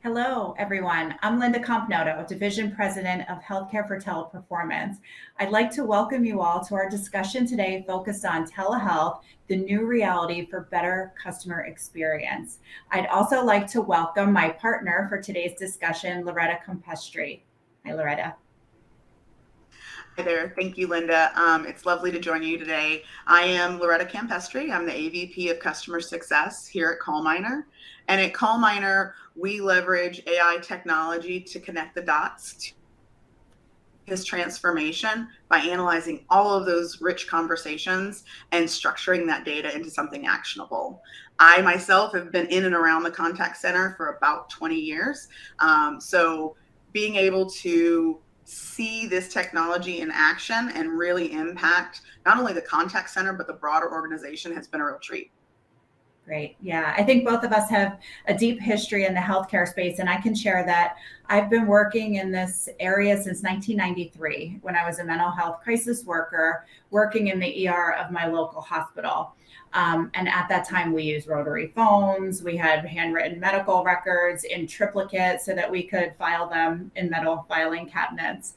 Hello, everyone. I'm Linda Compnoto, Division President of Healthcare for Teleperformance. I'd like to welcome you all to our discussion today focused on telehealth, the new reality for better customer experience. I'd also like to welcome my partner for today's discussion, Loretta Campestri. Hi, Loretta. Hi there. Thank you, Linda. It's lovely to join you today. I am Loretta Campestri. I'm the AVP of Customer Success here at CallMiner. And at CallMiner, we leverage AI technology to connect the dots to this transformation by analyzing all of those rich conversations and structuring that data into something actionable. I myself have been in and around the contact center for about 20 years. So being able to see this technology in action and really impact not only the contact center, but the broader organization has been a real treat. Great. Yeah, I think both of us have a deep history in the healthcare space, and I can share that I've been working in this area since 1993 when I was a mental health crisis worker working in the ER of my local hospital. And at that time, we used rotary phones. We had handwritten medical records in triplicate so that we could file them in metal filing cabinets.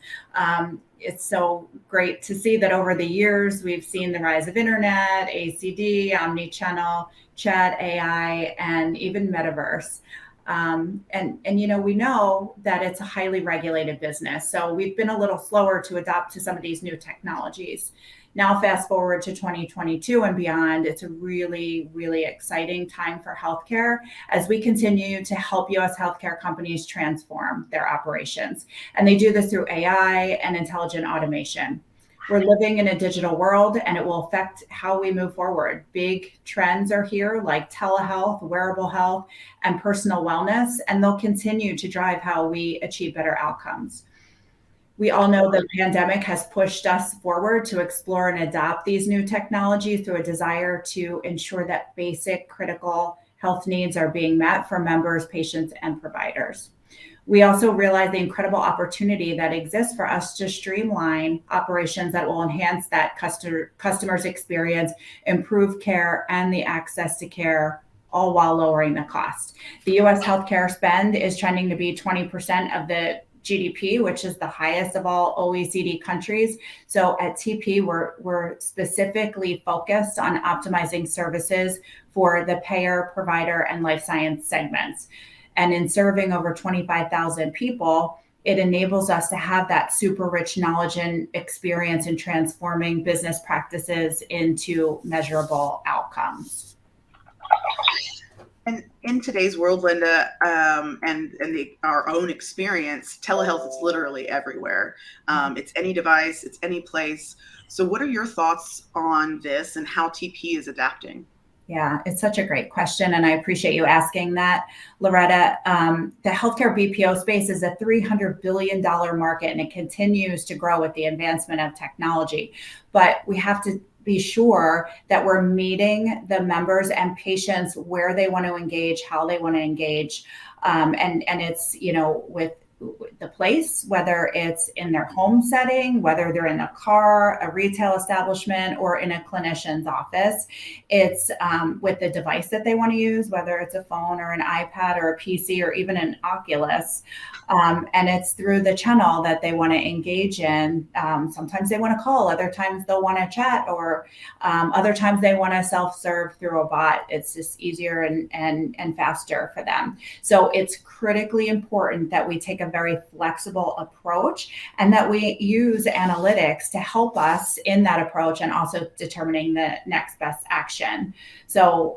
It's so great to see that over the years, we've seen the rise of internet, ACD, omni-channel, chat, AI, and even metaverse. We know that it's a highly regulated business. So we've been a little slower to adopt to some of these new technologies. Now, fast forward to 2022 and beyond, it's a really, really exciting time for healthcare as we continue to help US healthcare companies transform their operations. And they do this through AI and intelligent automation. We're living in a digital world and it will affect how we move forward. Big trends are here like telehealth, wearable health, and personal wellness, and they'll continue to drive how we achieve better outcomes. We all know the pandemic has pushed us forward to explore and adopt these new technologies through a desire to ensure that basic critical health needs are being met for members, patients, and providers. We also realize the incredible opportunity that exists for us to streamline operations that will enhance that customer's experience, improve care, and the access to care, all while lowering the cost. The US healthcare spend is trending to be 20% of the GDP, which is the highest of all OECD countries. So at TP, we're specifically focused on optimizing services for the payer, provider, and life science segments. And in serving over 25,000 people, it enables us to have that super rich knowledge and experience in transforming business practices into measurable outcomes. And in today's world, Linda, our own experience, telehealth is literally everywhere. It's any device, it's any place. So what are your thoughts on this and how TP is adapting? Yeah, it's such a great question, and I appreciate you asking that, Loretta. The healthcare BPO space is a $300 billion market, and it continues to grow with the advancement of technology. But we have to be sure that we're meeting the members and patients where they want to engage, how they want to engage, and it's with the place, whether it's in their home setting, whether they're in a car, a retail establishment, or in a clinician's office. It's with the device that they want to use, whether it's a phone or an iPad or a PC or even an Oculus. And it's through the channel that they want to engage in. Sometimes they want to call, other times they'll want to chat, or other times they want to self-serve through a bot. It's just easier and faster for them. So it's critically important that we take a very flexible approach and that we use analytics to help us in that approach and also determining the next best action. So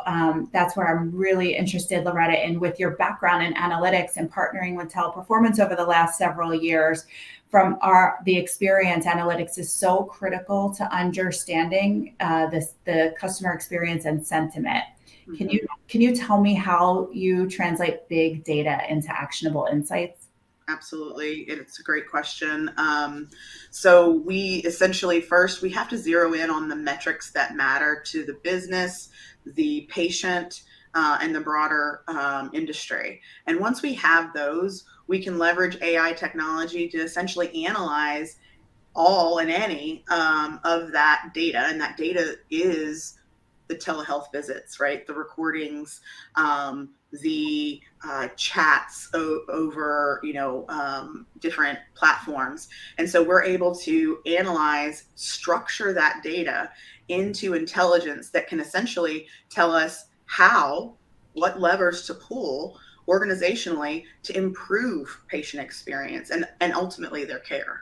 that's where I'm really interested, Loretta, in with your background in analytics and partnering with Teleperformance over the last several years. From the experience, analytics is so critical to understanding the customer experience and sentiment. Can you tell me how you translate big data into actionable insights? Absolutely. It's a great question. So we essentially first, we have to zero in on the metrics that matter to the business, the patient, and the broader industry. And once we have those, we can leverage AI technology to essentially analyze all and any of that data. And that data is the telehealth visits, right? The recordings, the chats over, different platforms. And so we're able to analyze, structure that data into intelligence that can essentially tell us what levers to pull organizationally to improve patient experience and ultimately their care.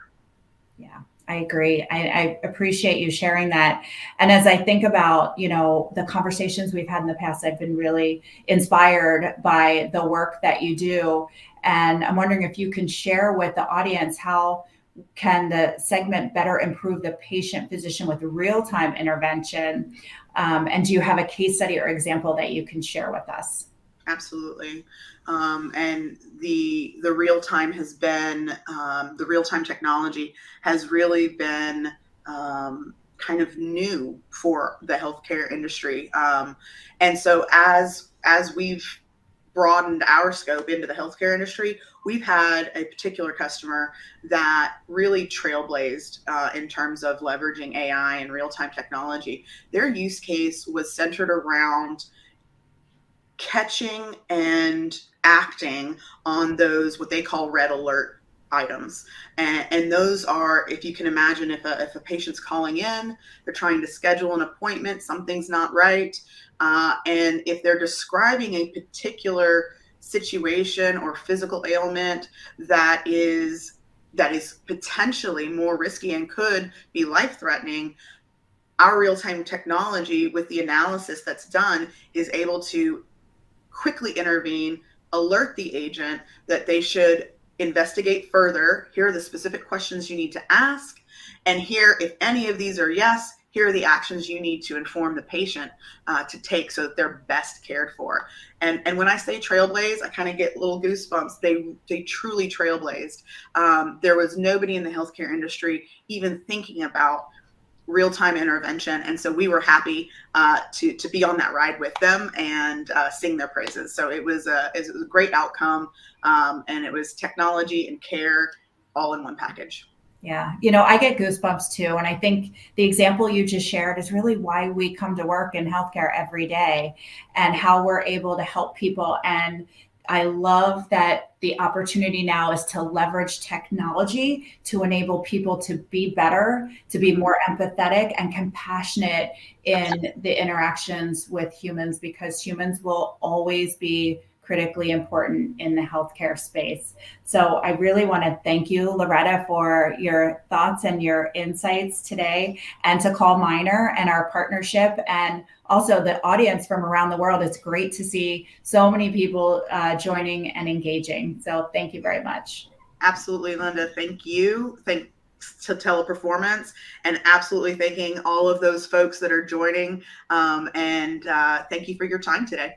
Yeah, I agree. I appreciate you sharing that. And as I think about, the conversations we've had in the past, I've been really inspired by the work that you do. And I'm wondering if you can share with the audience, how can the segment better improve the patient physician with real-time intervention? And do you have a case study or example that you can share with us? Absolutely. And the real time has been the real time technology has really been kind of new for the healthcare industry. And so as we've broadened our scope into the healthcare industry, we've had a particular customer that really trailblazed in terms of leveraging AI and real time technology. Their use case was centered around catching and acting on those what they call red alert items. And those are, if you can imagine, if a patient's calling in, they're trying to schedule an appointment, something's not right, and if they're describing a particular situation or physical ailment that is potentially more risky and could be life-threatening, our real-time technology with the analysis that's done is able to quickly intervene, alert the agent that they should investigate further. Here are the specific questions you need to ask. And here, if any of these are yes, here are the actions you need to inform the patient to take so that they're best cared for. And when I say trailblaze, I kind of get little goosebumps. They truly trailblazed. There was nobody in the healthcare industry even thinking about real-time intervention, and so we were happy to be on that ride with them and sing their praises. So it was a great outcome, and it was technology and care all in one package. Yeah, I get goosebumps too. And I think the example you just shared is really why we come to work in healthcare every day, and how we're able to help people. And I love that the opportunity now is to leverage technology to enable people to be better, to be more empathetic and compassionate in the interactions with humans, because humans will always be critically important in the healthcare space. So I really want to thank you, Loretta, for your thoughts and your insights today, and to CallMiner and our partnership, and also the audience from around the world. It's great to see so many people joining and engaging. So thank you very much. Absolutely, Linda. Thank you. Thanks to Teleperformance, and absolutely thanking all of those folks that are joining. And thank you for your time today.